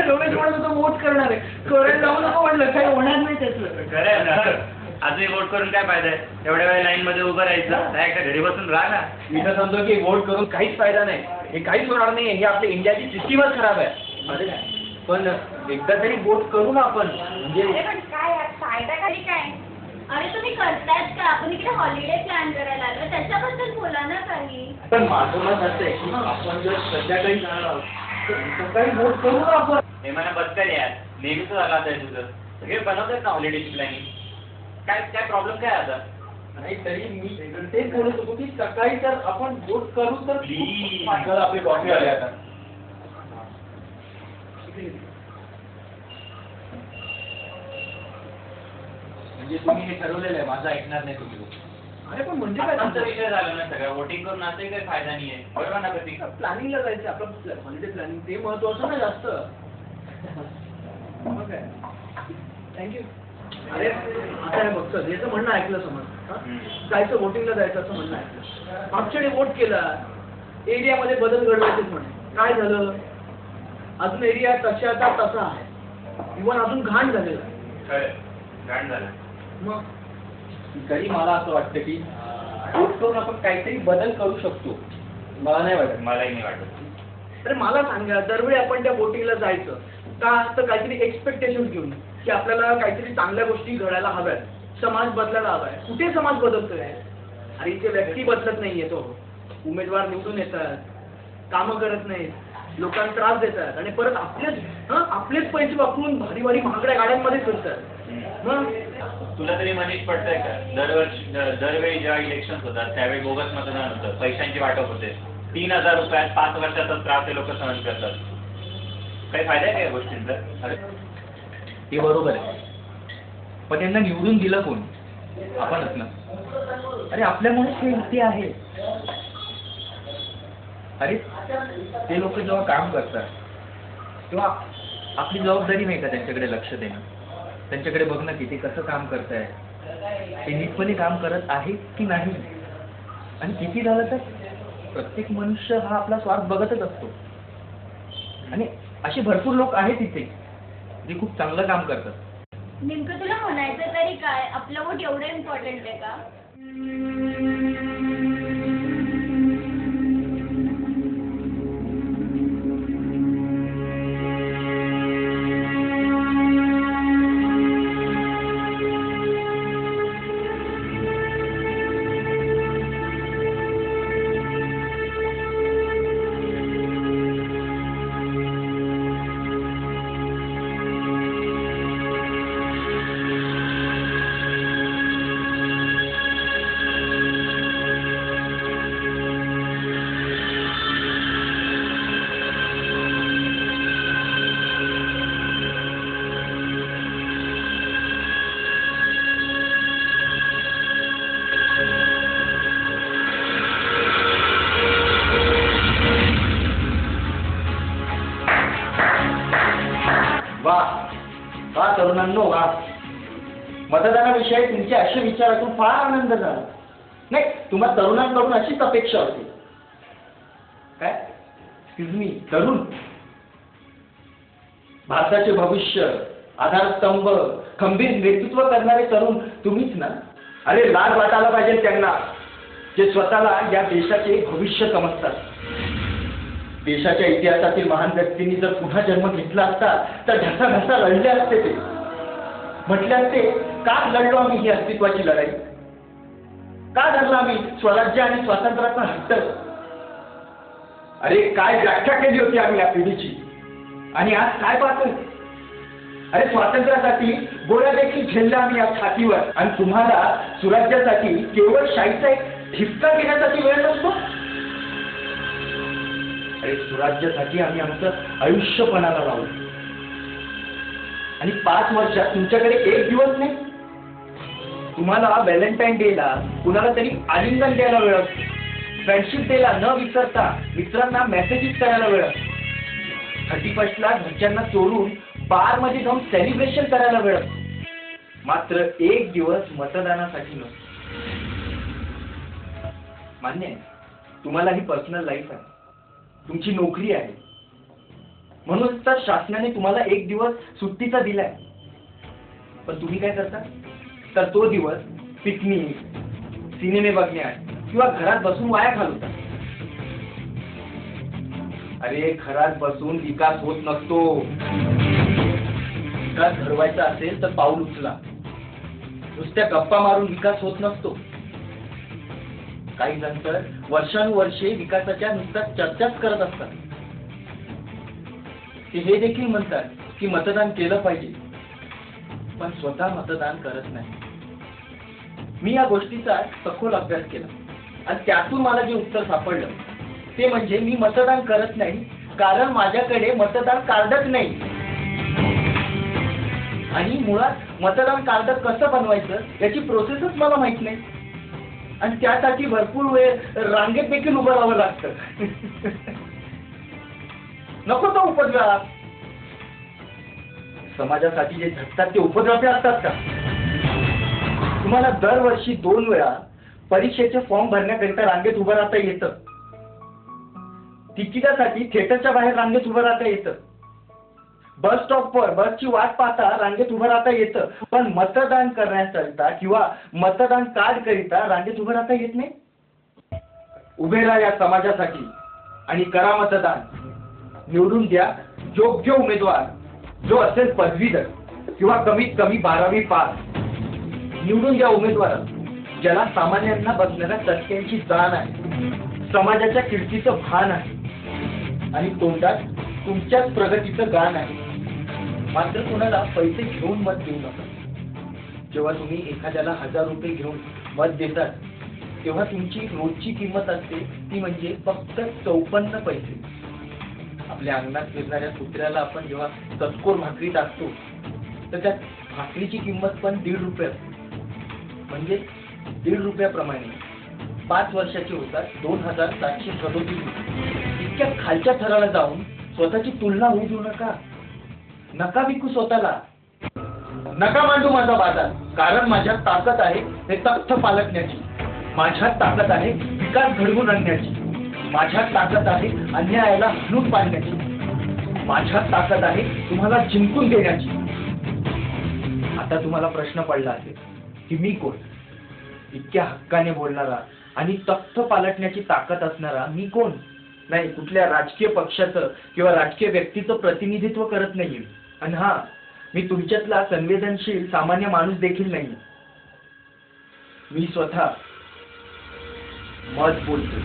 रमेश म्हणत होतो वोट करणार आहे, करायला जाऊ नको म्हणलं, काही होणार नाही त्याचं. खरं ना, आजही वोट करून काय फायदा आहे? एवढ्या वेळ लाईन मध्ये उभं राहायचं, नाही घरी बसून राहा ना. मी तर समजतो की वोट करून काहीच फायदा नाही, हे काहीच होणार नाही, हे आपल्या इंडियाची सिस्टीमच खराब आहे. पण एकदा तरी वोट करू ना आपण, म्हणजे पण काय फायदा काही काय? अरे तुम्ही करतायत का? आपण इकडे हॉलिडे प्लॅन करायला आलो, त्याच्याबद्दल बोला ना काही. पण माझं मत असं आहे की आपण जर संध्याकाळी जाणार आहोत तर काही वोट करू ना आपण. हे म्हणा बदकर यार, नेहमीच झाला आहे तुझं. सगळे बनवतात ना हॉलिडेची प्लॅनिंग. काय काय प्रॉब्लेम काय आता? नाही तरी मी तेच बोलत होतो की सकाळी जर आपण वोट करू तर प्लीज आपली कॉफी आली आता. म्हणजे तुम्ही हे ठरवलेलं आहे, माझं ऐकणार नाही तुम्ही लोक. अरे पण म्हणजे काय आमचा विषय झाला ना सगळं, वोटिंग करून असंही काही फायदा नाही आहे. बरोबर ना प्रतीक? प्लॅनिंगला जायचं, आपलं हॉलिडे प्लॅनिंग ते महत्वाचं ना जास्त. मग काय, थँक्यू. अरे आता हे बघतो, याचं म्हणणं ऐकलं समज, जायचं वोटिंगला जायचं असं म्हणणं ऐकलं. मागच्या वेळी वोट केला, एरियामध्ये बदल घडवायचेच म्हणे. काय झालं? अजून एरिया तशाचा तसा आहे, इव्हन अजून घाण झालेला आहे. खरं घाण झालं. मग तरी मला असं वाटतं की वोट करून आपण काहीतरी बदल करू शकतो. मला नाही वाटत. मलाही नाही वाटत. तर मला सांगा, दरवेळी आपण त्या वोटिंगला जायचं का? तर काहीतरी एक्सपेक्टेशन घेऊन की आपल्याला काहीतरी चांगल्या गोष्टी घडायला हव्यात, समाज बदलायला हवाय. कुठे समाज बदलतोय? अरे इथे व्यक्ती बदलत नाहीये, तो उमेदवार निवडून येतात, कामं करत नाहीत, लोकांना त्रास देतात आणि परत आपलेच पैसे वापरून भारी भारी महागड्या गाड्यांमध्ये फिरतात. मग तुला तरी मनीष पडतंय का? दरवेळी जेव्हा इलेक्शन होतात त्यावेळी बोगस मतदान होतं, पैशांची वाटप होते, 3000 रुपयात 5 वर्षाचा त्रास ते लोक सहन करतात. काही फायदा आहे का या गोष्टींचा? अरे ते बरोबर आहे, पण यांना निवडून दिलं कोण? आपणच ना. अरे आपल्यामुळे हे इथे आहे. अरे ते लोक जेव्हा काम करतात तेव्हा आपली जबाबदारी नाही का त्यांच्याकडे लक्ष देणं, त्यांच्याकडे बघणं की ते कसं काम करताय, ते नीटपणे काम करत आहे की नाही. आणि किती झालं तर प्रत्येक मनुष्य हा आपला स्वार्थ बघतच असतो. आणि असे भरपूर लोक आहेत तिथे जे खूप चांगलं काम करतात. नेमकं तुला म्हणायचं तरी काय? आपलं वोट एवढं इम्पॉर्टंट आहे का? वा तरुणांनो वा, मतदानाविषयी तुमचे असे विचार ऐकून फार आनंद झाला. नाही, तुम्हाला तरुणांकडून अशीच अपेक्षा होती. काय एक्सक्यूज मी, तरुण भारताचे भविष्य, आधारस्तंभ, खंबीर नेतृत्व करणारे तरुण तुम्हीच ना. अरे लाज वाटायला पाहिजे त्यांना जे स्वतःला या देशाचे भविष्य समजतात. देशाच्या इतिहासातील महान व्यक्तींनी जर पुन्हा जन्म घेतला असता तर ढसाढसा लढले असते. ते म्हटले असते, का लढलो आम्ही ही अस्तित्वाची लढाई, का धरला आम्ही स्वराज्य आणि स्वातंत्र्याचा हट्ट. अरे काय व्याख्या केली होती आम्ही या पिढीची, आणि आज काय पाहतोय. अरे स्वातंत्र्यासाठी गोळ्या देखील झेलल्या आम्ही या छातीवर, आणि तुम्हाला सुराज्यासाठी केवळ शाहीचा एक ठिपका घेण्यासाठी वेळ नसतो. अरे सुराज्यासाठी आम्ही आमचं आयुष्य पणाला लावलं. आणि 5 वर्षात तुमच्याकडे एक दिवस नाही. तुम्हाला व्हॅलेंटाईन डेला कुणाला तरी आलिंगन द्यायला वेळ असतो. फ्रेंडशिप डेला न विसरता मित्रांना मेसेजेस करायला वेळ असतो. 31ला घरच्यांना चोरून बारमध्ये जाऊन सेलिब्रेशन करायला वेळ असतो. मात्र एक दिवस मतदानासाठी नसतो. मान्य आहे, तुम्हाला ही पर्सनल लाईफ आहे, तुमची नोकरी आहे, म्हणून तर शासनाने तुम्हाला एक दिवस सुट्टीचा दिलाय. पण तुम्ही काय करता? तर तो दिवस पिकनिक, सिनेमे बघण्यात किंवा घरात बसून वाया घालवता. अरे घरात बसून विकास होत नसतो. विकास घडवायचा असेल तर पाऊल उचला. नुसत्या गप्पा मारून विकास होत नसतो. काही जण तर वर्षानुवर्षे विकासाच्या नुसत्या चर्चाच करत असतात. ते हे देखील म्हणतात की मतदान केलं पाहिजे, पण स्वतः मतदान करत नाही. मी या गोष्टीचा सखोल अभ्यास केला आणि त्यातून मला जे उत्तर सापडलं ते म्हणजे मी मतदान करत नाही कारण माझ्याकडे मतदान कार्डच नाही. आणि मुळात मतदान कार्ड कसं बनवायचं याची प्रोसेसच मला माहित नाही. आणि त्यासाठी भरपूर वेळ रांगेत देखील उभं राहावं लागतं. नको तो उपद्रव. समाजासाठी जे झटतात ते उपद्रव असतात का? तुम्हाला दरवर्षी 2 वेळा परीक्षेचे फॉर्म भरण्याकरिता रांगेत उभं राहता येतं. तिकिटासाठी थिएटरच्या बाहेर रांगेत उभं राहता येतं. बस स्टॉपवर बसची वाट पाहता रांगेत उभं राहता येतं. पण मतदान करण्याकरिता किंवा मतदान कार्ड करिता रांगेत उभं राहता येत नाही. उभे राहा या समाजासाठी आणि करा मतदान. निवडून द्या योग्य उमेदवार जो असेल पदवीधर किंवा कमीत कमी 12वी पास. निवडून द्या उमेदवार ज्याला सामान्यांना बसणाऱ्या तथ्यांची जाण आहे, समाजाच्या कीर्तीचं भान आहे आणि तोंडात तुमच्याच प्रगतीचं गाण आहे. मात्र कोणाला पैसे घेऊन मत देऊ नका. जेव्हा तुम्ही एखाद्याला 1000 रुपये घेऊन मत देतात तेव्हा तुमची रोजची किंमत असते ती म्हणजे फक्त 54 पैसे. आपल्या अंगणात फिरणाऱ्या कुत्र्याला आपण जेव्हा तत्कोर भाकरी टाकतो तर त्या भाकरीची किंमत पण 1.5 रुपये असते. म्हणजे 1.5 रुपयाप्रमाणे 5 वर्षाचे होतात 2737 रुपये. इतक्या खालच्या थराला जाऊन स्वतःची तुलना होऊ देऊ नका. नका विकू स्वतःला. नका मांडू माझा बाजार. कारण माझ्यात ताकद आहे हे तथ्य पालटण्याची. माझ्यात ताकद आहे विकास घडवून आणण्याची. माझ्यात ताकद आहे अन्यायाला हाणून पाडण्याची. माझ्यात ताकद आहे तुम्हाला जिंकून देण्याची. आता तुम्हाला प्रश्न पडला असेल की मी कोण? इतक्या हक्काने बोलणारा आणि तथ्य पालटण्याची ताकद असणारा मी कोण? नाही, कुठल्या राजकीय पक्षाचं किंवा राजकीय व्यक्तीचं प्रतिनिधित्व करत नाहीये. आणि हा, मी तुमच्यातला संवेदनशील सामान्य माणूस देखील नाही. मी स्वतः मत बोलतो.